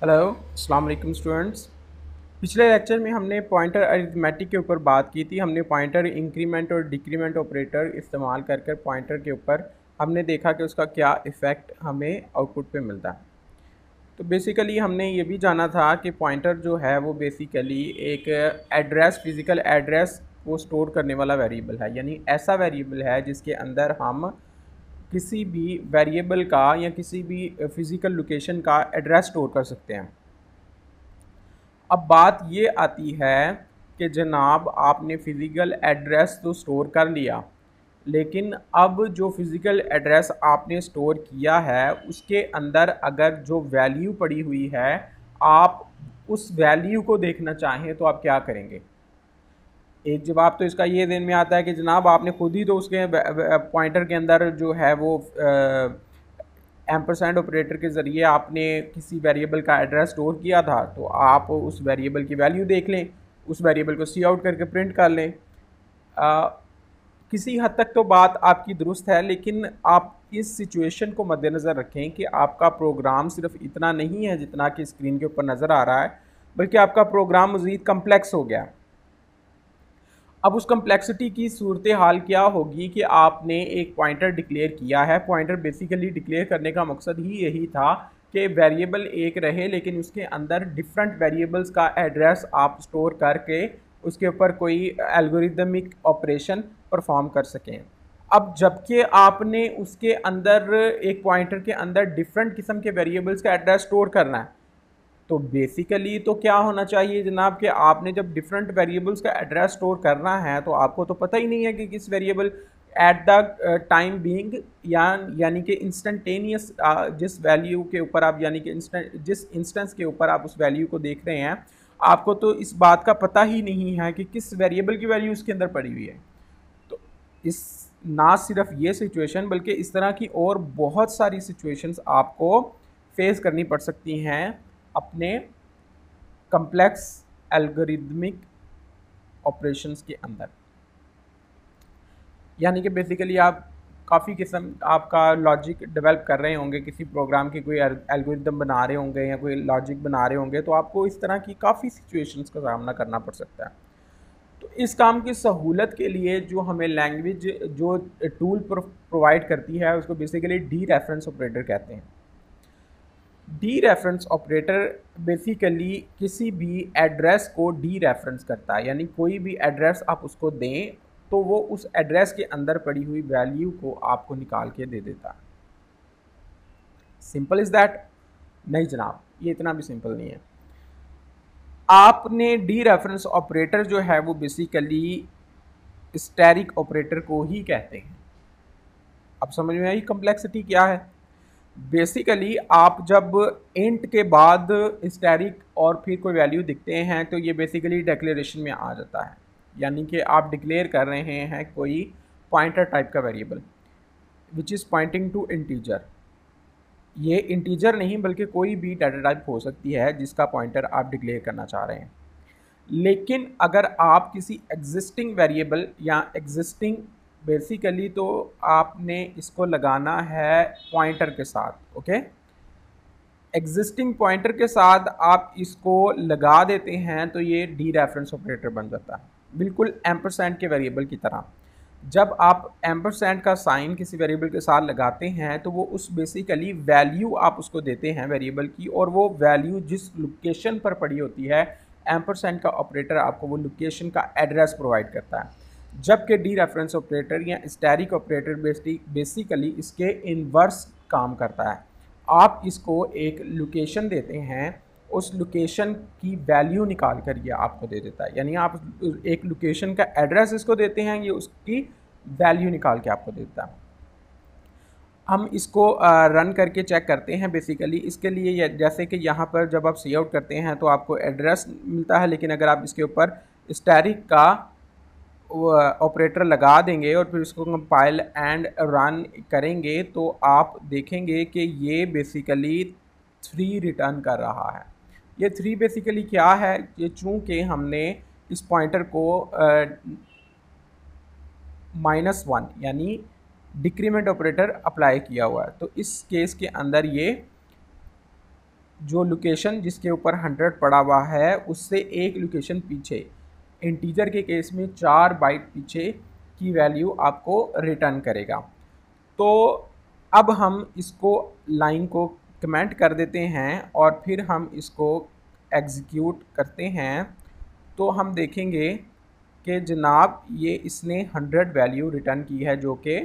Hello, अस्सलाम वालेकुम students. पिछले लेक्चर में हमने पॉइंटर अरिथमेटिक के ऊपर बात की थी। हमने पॉइंटर इंक्रीमेंट और डिक्रीमेंट ऑपरेटर इस्तेमाल कर पॉइंटर के ऊपर हमने देखा कि उसका क्या इफ़ेक्ट हमें आउटपुट पे मिलता है। तो बेसिकली हमने ये भी जाना था कि पॉइंटर जो है वो बेसिकली एक एड्रेस, फिज़िकल एड्रेस को स्टोर करने वाला वेरिएबल है, यानी ऐसा वेरिएबल है जिसके अंदर हम किसी भी वेरिएबल का या किसी भी फिज़िकल लोकेशन का एड्रेस स्टोर कर सकते हैं। अब बात ये आती है कि जनाब आपने फ़िज़िकल एड्रेस तो स्टोर कर लिया, लेकिन अब जो फ़िज़िकल एड्रेस आपने स्टोर किया है उसके अंदर अगर जो वैल्यू पड़ी हुई है, आप उस वैल्यू को देखना चाहें तो आप क्या करेंगे? एक जवाब तो इसका ये ज़हन में आता है कि जनाब आपने खुद ही तो उसके पॉइंटर के अंदर जो है वो एम्परसैंड ऑपरेटर के ज़रिए आपने किसी वेरिएबल का एड्रेस स्टोर किया था, तो आप उस वेरिएबल की वैल्यू देख लें, उस वेरिएबल को सी आउट करके प्रिंट कर लें। किसी हद तक तो बात आपकी दुरुस्त है, लेकिन आप इस सिचुएशन को मद्देनज़र रखें कि आपका प्रोग्राम सिर्फ इतना नहीं है जितना कि स्क्रीन के ऊपर नज़र आ रहा है, बल्कि आपका प्रोग्राम मज़ीद कम्प्लेक्स हो गया। अब उस कम्प्लेक्सिटी की सूरत हाल क्या होगी कि आपने एक पॉइंटर डिक्लेयर किया है। पॉइंटर बेसिकली डिक्लेयर करने का मकसद ही यही था कि वेरिएबल एक रहे, लेकिन उसके अंदर डिफरेंट वेरिएबल्स का एड्रेस आप स्टोर करके उसके ऊपर कोई एल्गोरिदमिक ऑपरेशन परफॉर्म कर सकें। अब जबकि आपने उसके अंदर एक पॉइंटर के अंदर डिफरेंट किस्म के वेरिएबल्स का एड्रेस स्टोर करना है, तो बेसिकली तो क्या होना चाहिए जनाब कि आपने जब डिफरेंट वेरिएबल्स का एड्रेस स्टोर करना है तो आपको तो पता ही नहीं है कि किस variable at the time being यानी कि इंस्टेंटेनियस जिस वैल्यू के ऊपर आप यानी कि जिस इंस्टेंस के ऊपर आप उस वैल्यू को देख रहे हैं, आपको तो इस बात का पता ही नहीं है कि किस वेरिएबल की वैल्यू उसके अंदर पड़ी हुई है। तो इस ना सिर्फ ये सिचुएशन बल्कि इस तरह की और बहुत सारी सिचुएशंस आपको फेस करनी पड़ सकती हैं अपने कम्प्लेक्स एल्गोरिदमिक ऑपरेशंस के अंदर। यानी कि बेसिकली आप काफ़ी किस्म आपका लॉजिक डेवलप कर रहे होंगे, किसी प्रोग्राम की कोई एल्गोरिदम बना रहे होंगे या कोई लॉजिक बना रहे होंगे, तो आपको इस तरह की काफ़ी सिचुएशंस का सामना करना पड़ सकता है। तो इस काम की सहूलत के लिए जो हमें लैंग्वेज जो टूल प्रोवाइड करती है उसको बेसिकली डी रेफरेंस ऑपरेटर कहते हैं। डी रेफरेंस ऑपरेटर बेसिकली किसी भी एड्रेस को डी रेफरेंस करता है, यानी कोई भी एड्रेस आप उसको दें तो वो उस एड्रेस के अंदर पड़ी हुई वैल्यू को आपको निकाल के दे देता है। Simple is that? नहीं जनाब, ये इतना भी सिंपल नहीं है। आपने डी रेफरेंस ऑपरेटर जो है वो बेसिकली स्टैटिक ऑपरेटर को ही कहते हैं। अब समझ में आई कम्प्लेक्सिटी क्या है? बेसिकली आप जब इंट के बाद स्टैटिक और फिर कोई वैल्यू दिखते हैं तो ये बेसिकली डिक्लेरेशन में आ जाता है, यानी कि आप डिक्लेयर कर रहे हैं कोई पॉइंटर टाइप का variable which is pointing to integer. ये इंटीजर नहीं बल्कि कोई भी डाटा टाइप हो सकती है जिसका पॉइंटर आप डिक्लेयर करना चाह रहे हैं। लेकिन अगर आप किसी एग्जिस्टिंग वेरिएबल या एग्जिस्टिंग बेसिकली तो आपने इसको लगाना है पॉइंटर के साथ, ओके। एग्जिस्टिंग पॉइंटर के साथ आप इसको लगा देते हैं तो ये डी रेफरेंस ऑपरेटर बन जाता है, बिल्कुल एम्परसैंड के वेरिएबल की तरह। जब आप एम्परसैंड का साइन किसी वेरिएबल के साथ लगाते हैं तो वो उस बेसिकली वैल्यू आप उसको देते हैं वेरिएबल की, और वो वैल्यू जिस लोकेशन पर पड़ी होती है एम्परसैंड का ऑपरेटर आपको वो लोकेशन का एड्रेस प्रोवाइड करता है। जबकि डी रेफरेंस ऑपरेटर या स्टैटिक ऑपरेटर बेसिकली इसके इन्वर्स काम करता है। आप इसको एक लोकेशन देते हैं, उस लोकेशन की वैल्यू निकाल कर ये आपको दे देता है, यानी आप एक लोकेशन का एड्रेस इसको देते हैं, ये उसकी वैल्यू निकाल के आपको देता है। हम इसको रन करके चेक करते हैं। बेसिकली इसके लिए जैसे कि यहाँ पर जब आप सी आउट करते हैं तो आपको एड्रेस मिलता है, लेकिन अगर आप इसके ऊपर स्टैटिक का ऑपरेटर लगा देंगे और फिर इसको कंपाइल एंड रन करेंगे तो आप देखेंगे कि ये बेसिकली 3 रिटर्न कर रहा है। ये 3 बेसिकली क्या है? ये चूँकि हमने इस पॉइंटर को -1 यानी डिक्रीमेंट ऑपरेटर अप्लाई किया हुआ है, तो इस केस के अंदर ये जो लोकेशन जिसके ऊपर 100 पड़ा हुआ है उससे एक लोकेशन पीछे, इंटीजर के केस में 4 बाइट पीछे की वैल्यू आपको रिटर्न करेगा। तो अब हम इसको लाइन को कमेंट कर देते हैं और फिर हम इसको एग्जीक्यूट करते हैं, तो हम देखेंगे कि जनाब ये इसने 100 वैल्यू रिटर्न की है जो कि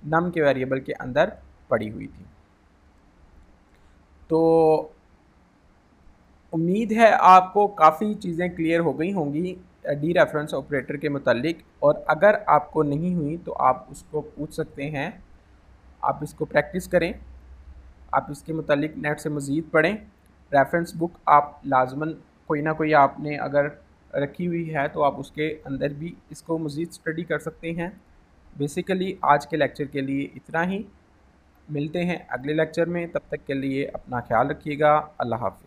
नम के वेरिएबल के अंदर पड़ी हुई थी। तो उम्मीद है आपको काफ़ी चीज़ें क्लियर हो गई होंगी डी रेफरेंस ऑपरेटर के मुतालिक, और अगर आपको नहीं हुई तो आप उसको पूछ सकते हैं। आप इसको प्रैक्टिस करें, आप इसके मुतालिक नेट से मज़ीद पढ़ें। रेफरेंस बुक आप लाजमन कोई ना कोई आपने अगर रखी हुई है तो आप उसके अंदर भी इसको मज़ीद स्टडी कर सकते हैं। बेसिकली आज के लेक्चर के लिए इतना ही, मिलते हैं अगले लेक्चर में, तब तक के लिए अपना ख्याल रखिएगा। अल्लाह हाफ़िज़।